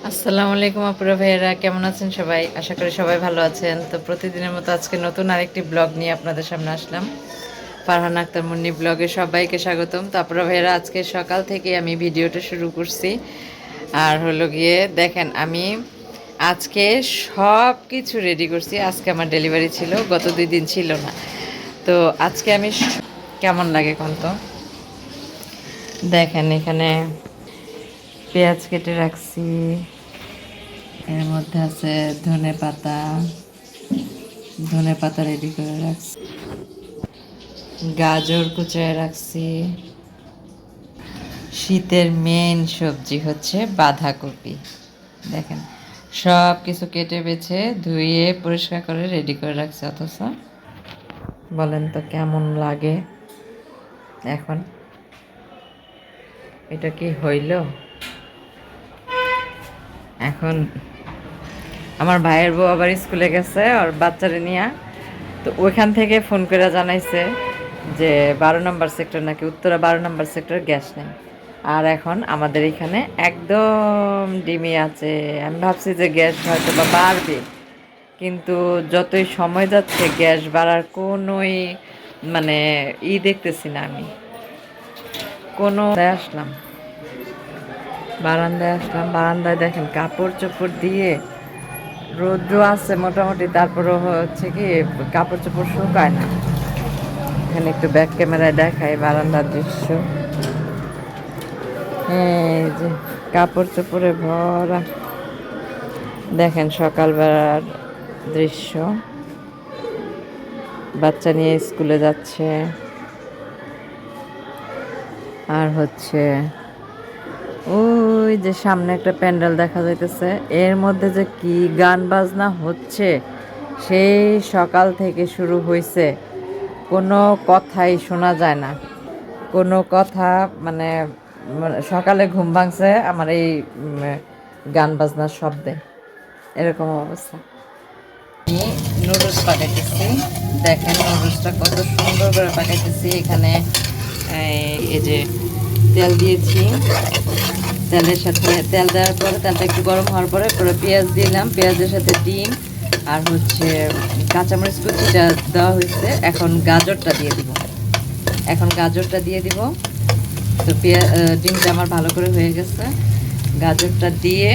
আসসালামু আলাইকুম আপুরা ভাইয়েরা, কেমন আছেন সবাই? আশা করি সবাই ভালো আছেন। তো প্রতিদিনের মতো আজকে নতুন আরেকটি ব্লগ নিয়ে আপনাদের সামনে আসলাম। ফারহান আক্তার মুন্নি ব্লগে সবাইকে স্বাগতম। তো আপুরা ভাইয়েরা, আজকে সকাল থেকে আমি ভিডিওটা শুরু করছি। আর হলো গিয়ে দেখেন, আমি আজকে সব কিছু রেডি করছি। আজকে আমার ডেলিভারি ছিল, গত 2 দিন ছিল না। তো আজকে আমি কেমন লাগে কোন তো দেখেন, এখানে পেঁয়াজ কেটে রাখছি, এর মধ্যে আছে ধনে পাতা রেডি করে রাখছি, গাজর কুচায় রাখছি। শীতের মেন সবজি হচ্ছে বাঁধাকপি। দেখেন, সব কিছু কেটে বেছে ধুয়ে পরিষ্কার করে রেডি করে রাখছি। অথচ বলেন তো কেমন লাগে এখন? এটা কি হইল? এখন আমার ভাইয়ের বউ আবার স্কুলে গেছে ওর বাচ্চারে নিয়ে। তো ওইখান থেকে ফোন করে জানাইছে যে 12 নম্বর সেক্টর নাকি উত্তরা 12 নম্বর সেক্টর গ্যাস নেই। আর এখন আমাদের এখানে একদম ডিমি আছে। আমি ভাবছি যে গ্যাস হয়তো বা বাড়বে, কিন্তু যতই সময় যাচ্ছে গ্যাস বাড়ার কোনোই মানে দেখতেছি না আমি। কোনো আসলাম বারান্দায় দেখেন কাপড় চোপড় দিয়ে, রৌদ্র আছে মোটামুটি, তারপরেও হচ্ছে কি কাপড় চোপড় শুকায় না। এখানে একটু ব্যাক ক্যামেরায় দেখাই বারান্দার দৃশ্য। এই যে কাপড় চোপড়ে ভরা, দেখেন সকালবেলার দৃশ্য। বাচ্চা নিয়ে স্কুলে যাচ্ছে। আর হচ্ছে ওই যে সামনে একটা প্যান্ডেল দেখা যাইতেছে, এর মধ্যে যে কি গান বাজনা হচ্ছে, সেই সকাল থেকে শুরু হয়েছে, কোনো কথাই শোনা যায় না। কোনো কথা মানে সকালে ঘুম ভাঙছে আমার এই গান বাজনার শব্দে, এরকম অবস্থা। আমি নুডলস পাকাইতেছি। দেখেন নুডলসটা কত সুন্দর করে পাকাইতেছি। এখানে এই যে তেল দিয়েছি, তেলের সাথে তেল দেওয়ার পরে তেলটা একটু গরম হওয়ার পরে পুরো পেঁয়াজ দিলাম, পেঁয়াজের সাথে ডিম আর হচ্ছে কাঁচামরিচ কুচিটা দেওয়া হয়েছে। এখন গাজরটা দিয়ে দিব। তো ডিমটা আমার ভালো করে হয়ে গেছে। গাজরটা দিয়ে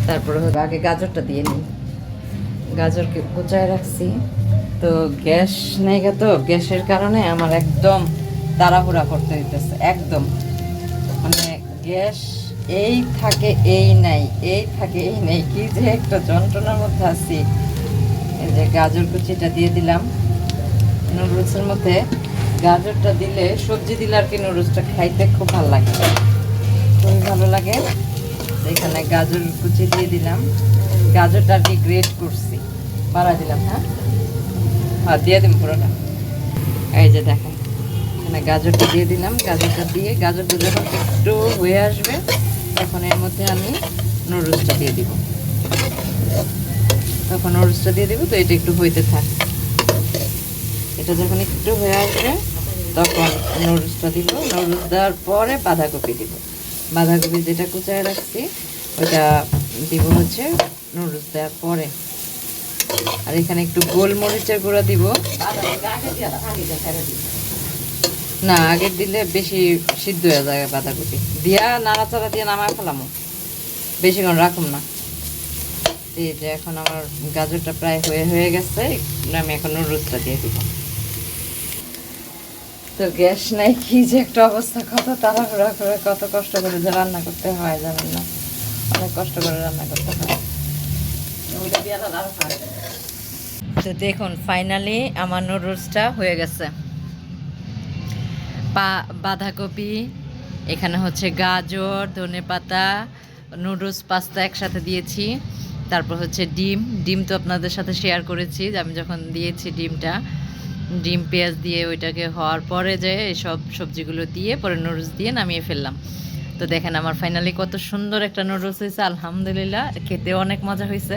তারপরে আগে গাজরটা দিয়ে নিই। গাজরকে কুচায় রাখছি। তো গ্যাস নেই, তো গ্যাসের কারণে আমার একদম তাড়াহুড়া করতে হইতেছে। একদম মানে গ্যাস এই থাকে এই নাই, কি যে একটা যন্ত্রণার মধ্যে আছি। এই যে গাজর কুচিটা দিয়ে দিলাম নুডলসের মধ্যে। গাজরটা দিলে, সবজি দিলে আর কি নুডলসটা খাইতে খুব ভালো লাগে, খুবই ভালো লাগে। এখানে গাজর কুচি দিয়ে দিলাম, গাজরটা আর কি গ্রেট করছি, বাড়া দিলাম। হ্যাঁ দিয়ে দিন পুরোটা। এই যে দেখেন, এখানে গাজরটা দিয়ে দিলাম। গাজরটা যখন একটু হয়ে আসবে, এখন এর মধ্যে আমি নুডলসটা দিয়ে দিব। তো এটা একটু হইতে থাক। এটা যখন একটু হয়ে আসবে তখন নুডলসটা দিব। নুডলস দেওয়ার পরে বাঁধাকপি দিব। বাঁধাকপি যেটা কুচায় রাখছি ওইটা দিব হচ্ছে নুডলস দেওয়ার পরে। আর এখানে একটু গোলমরিচের গুঁড়া দিব। না, আগে দিলে বেশি সিদ্ধ হয়ে যায় বাঁধাকপি দিয়া, নাড়াচাড়া দিয়ে নামায় ফেলামো, বেশিক্ষণ রাখুম না। এই যে এখন আমার গাজরটা প্রায় হয়ে গেছে, আমি এখন নুডলসটা দিয়ে দিব। তো গ্যাস নাই, কি যে একটা অবস্থা, কত তাড়াহুড়া করে কত কষ্ট করে যে রান্না করতে হয় জানেন না, অনেক কষ্ট করে রান্না করতে হয়। তো দেখুন ফাইনালি আমার নুডলসটা হয়ে গেছে। বাঁধাকপি, এখানে হচ্ছে গাজর, ধনেপাতা, নুডলস, পাস্তা একসাথে দিয়েছি। তারপর হচ্ছে ডিম তো আপনাদের সাথে শেয়ার করেছি যে আমি যখন দিয়েছি ডিম পেঁয়াজ দিয়ে ওইটাকে হওয়ার পরে যে সব সবজিগুলো দিয়ে পরে নুডলস দিয়ে নামিয়ে ফেললাম। তো দেখেন আমার ফাইনালি কত সুন্দর একটা নুডলস হয়েছে, আলহামদুলিল্লাহ। খেতেও অনেক মজা হয়েছে।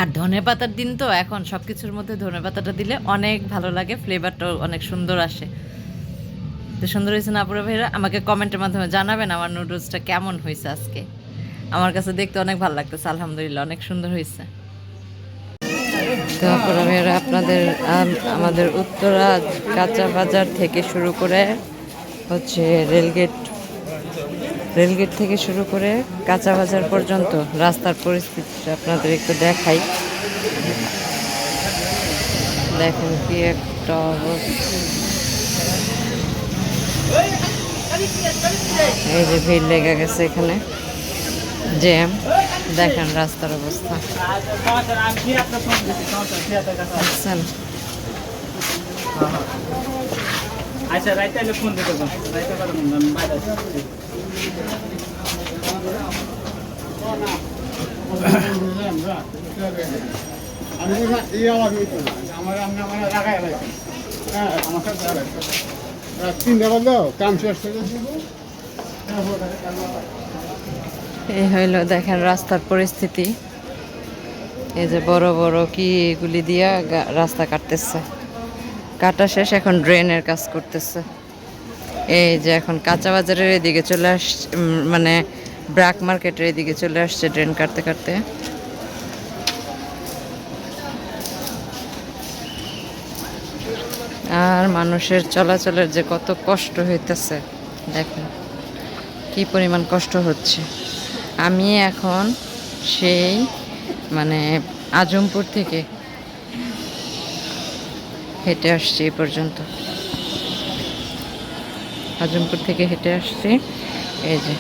আর ধনেপাতার দিন তো, এখন সব কিছুর মধ্যে ধনেপাতাটা দিলে অনেক ভালো লাগে, ফ্লেভারটাও অনেক সুন্দর আসে। তো সুন্দর হয়েছে না আপুরা ভাইরা? আমাকে কমেন্টের মাধ্যমে জানাবেন আমার নুডলসটা কেমন হয়েছে আজকে। আমার কাছে দেখতে অনেক ভালো লাগতেছে, আলহামদুলিল্লাহ অনেক সুন্দর হয়েছে। তারপর আমি আপনাদের আমাদের উত্তরা কাঁচা বাজার থেকে শুরু করে হচ্ছে রেলগেট থেকে শুরু করে কাঁচা বাজার পর্যন্ত রাস্তার পরিস্থিতিটা আপনাদের একটু দেখাই। দেখেন কি একটা অবস্থা, এই যে ভিড় লেগে গেছে এখানে, জ্যাম। দেখেন রাস্তার অবস্থা, বুঝছেন? আচ্ছা রাইতে এলে ফোন দিতে পারবো, রাইতে পারবো না, আমি বাইরে আছি। এই হইল দেখেন রাস্তার পরিস্থিতি। এই যে বড় বড় কি এগুলি দিয়া রাস্তা কাটতেছে, কাটা শেষ, এখন ড্রেনের কাজ করতেছে। এই যে এখন কাঁচা বাজারের এদিকে চলে আসছে, মানে ব্র্যাক মার্কেটের এদিকে চলে আসছে ড্রেন কাটতে কাটতে। আর মানুষের চলাচলের যে কত কষ্ট হইতেছে দেখেন, কি পরিমাণ কষ্ট হচ্ছে। আমি এখন সেই মানে আজমপুর থেকে হেঁটে আসছি এ পর্যন্ত, আজমপুর থেকে হেঁটে আসছি। এই যে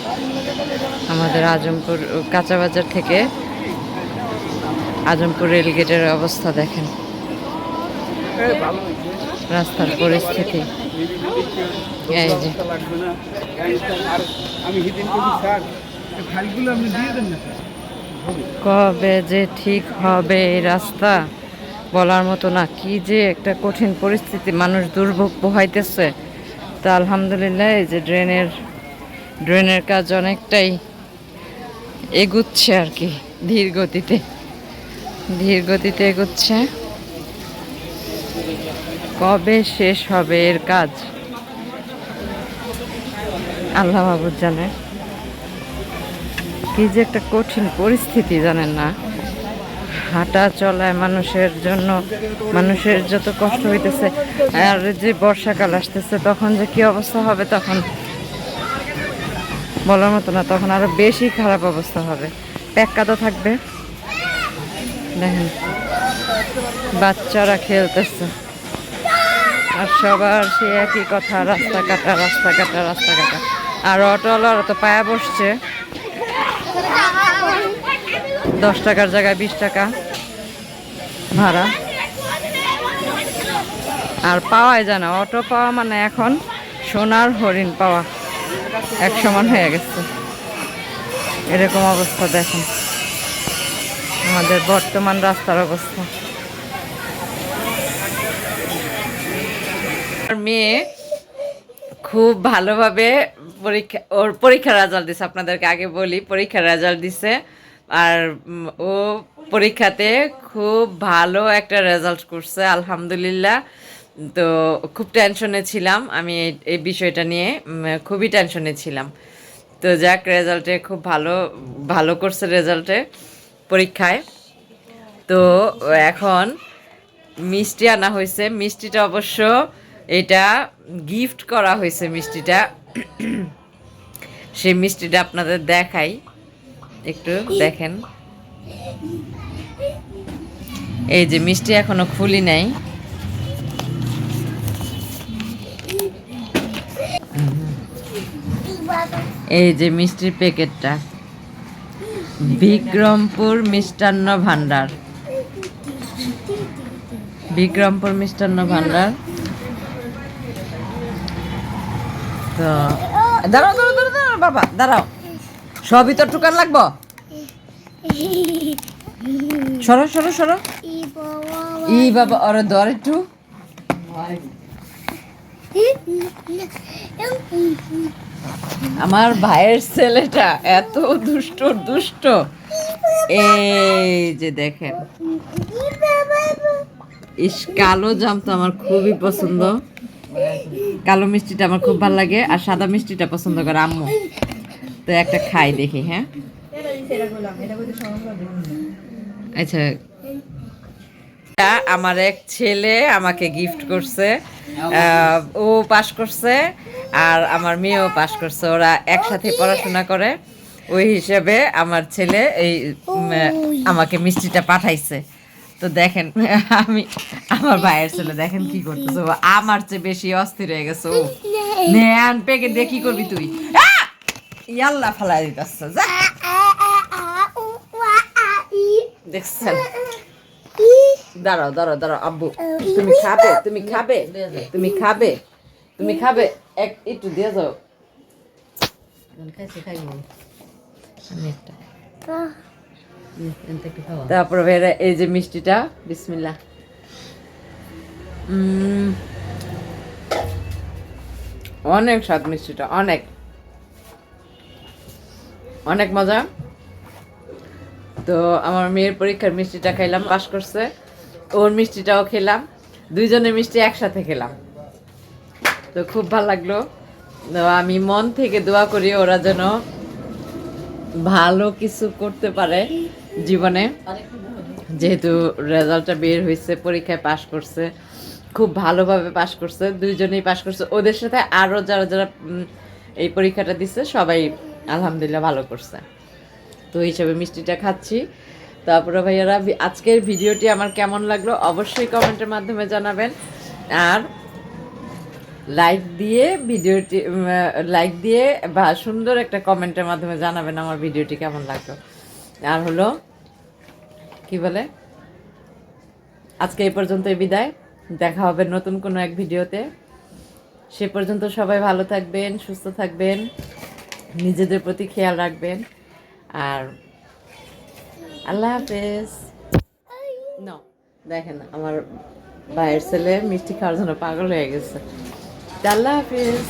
আমাদের আজমপুর কাঁচা বাজার থেকে আজমপুর রেলগেটের অবস্থা দেখেন, রাস্তার পরিস্থিতি। এই যে কবে যে ঠিক হবে এই রাস্তা বলার মতো না, কি যে একটা কঠিন পরিস্থিতি, মানুষ দুর্ভোগ পোহাইতেছে। তা আলহামদুলিল্লাহ এই যে ড্রেনের কাজ অনেকটাই এগুচ্ছে আর কি, ধীর গতিতে এগুচ্ছে। কবে শেষ হবে এর কাজ আল্লাহ মাবুদ জানে। কি যে একটা কঠিন পরিস্থিতি জানেন না, হাঁটা চলায় মানুষের জন্য, মানুষের যত কষ্ট হইতেছে। আর যে বর্ষাকাল আসতেছে তখন যে কি অবস্থা হবে তখন বলার মতো না, তখন আরো বেশি খারাপ অবস্থা হবে, প্যাক্কাতো থাকবে। দেখেন বাচ্চারা খেলতেছে, আর সবার সে একই কথা, রাস্তা কাটা। আর অটোওয়ালারা তো পায়া বসছে, 10 টাকার জায়গায় 20 টাকা ভাড়া। আর পাওয়াই যায় না, অটো পাওয়া মানে এখন সোনার হরিণ পাওয়া এক সমান হয়ে গেছে। এরকম অবস্থা দেখেন আমাদের বর্তমান রাস্তার অবস্থা। মেয়ে খুব ভালোভাবে পরীক্ষার রেজাল্ট দিছে, আপনাদেরকে আগে বলি পরীক্ষার রেজাল্ট দিছে। আর ও পরীক্ষাতে খুব ভালো একটা রেজাল্ট করছে আলহামদুলিল্লাহ। তো খুব টেনশনে ছিলাম আমি এই বিষয়টা নিয়ে, খুবই টেনশনে ছিলাম। তো যাক, রেজাল্টে খুব ভালো করছে রেজাল্টে পরীক্ষায়। তো এখন মিষ্টি আনা হয়েছে, মিষ্টিটা অবশ্য এটা গিফট করা হয়েছে মিষ্টিটা। সেই মিষ্টিটা আপনাদের দেখাই, একটু দেখেন। এই যে মিষ্টি এখনো খুলি নাই, এই যে মিষ্টির প্যাকেটটা, বিক্রমপুর মিষ্টান্ন ভান্ডার, বিক্রমপুর মিষ্টান্ন ভান্ডার। তো দাঁড়াও বাবা, দাঁড়াও, সবই তো টুকান লাগবো। সরো ই বাবা, ওরে ধর একটু। আমার ভাইয়ের ছেলেটা এত দুষ্ট। এই যে দেখেন, কালো জাম তো আমার খুবই পছন্দ, কালো মিষ্টিটা আমার খুব ভালো লাগে, আর সাদা মিষ্টিটা পছন্দ করে আম্মু। তো একটা খাই দেখি। হ্যাঁ আচ্ছা, আমার এক ছেলে আমাকে গিফট করছে, ও পাস করছে আর আমার মেয়েও পাস করছে, ওরা একসাথে পড়াশোনা করে। ওই হিসেবে আমার ছেলে এই আমাকে মিষ্টিটা পাঠাইছে। তো দেখেন আমি আমার ভাইয়ের ছেলে দেখেন কি করতেছে, ও আমার চেয়ে বেশি অস্থির হয়ে গেছে। ও নেন পেকে দিয়ে কি করবি তুই, ইয়াল্লা ফালাই দিতেছে, দেখছেন। দাঁড়াও দাঁড়াও দাঁড়াও আব্বু, তুমি খাবে তুমি খাবে তুমি খাবে তুমি খাবে, একটু দিয়ে যাও। তারপরে ভাইরা এই যে মিষ্টিটা, বিসমিল্লাহ। অনেক স্বাদ মিষ্টিটা, অনেক অনেক মজা। তো আমার মেয়ের পরীক্ষার মিষ্টিটা খাইলাম, পাস করছে। ওর মিষ্টিটাও খেলাম, দুইজনের মিষ্টি একসাথে খেলাম। তো খুব ভালো লাগলো। তো আমি মন থেকে দোয়া করি ওরা যেন ভালো কিছু করতে পারে জীবনে, যেহেতু রেজাল্টটা বের হয়েছে, পরীক্ষায় পাশ করছে, খুব ভালোভাবে পাশ করছে, দুইজনেই পাশ করছে। ওদের সাথে আরও যারা যারা এই পরীক্ষাটা দিচ্ছে সবাই আলহামদুলিল্লাহ ভালো করছে। তো হিসাবে মিষ্টিটা খাচ্ছি। তারপরে ভাইয়ারা আজকের ভিডিওটি আমার কেমন লাগলো অবশ্যই কমেন্টের মাধ্যমে জানাবেন, আর লাইক দিয়ে ভিডিওটি লাইক দিয়ে বা সুন্দর একটা কমেন্টের মাধ্যমে জানাবেন আমার ভিডিওটি কেমন লাগলো। আর হলো কি বলে, আজকে এই পর্যন্তই বিদায়, দেখা হবে নতুন কোনো এক ভিডিওতে। সে পর্যন্ত সবাই ভালো থাকবেন, সুস্থ থাকবেন, নিজেদের প্রতি খেয়াল রাখবেন, আর আল্লাহ হাফেজ। না দেখেন আমার ভাইয়ের ছেলে মিষ্টি খাওয়ার জন্য পাগল হয়ে গেছে। আল্লাহ হাফেজ।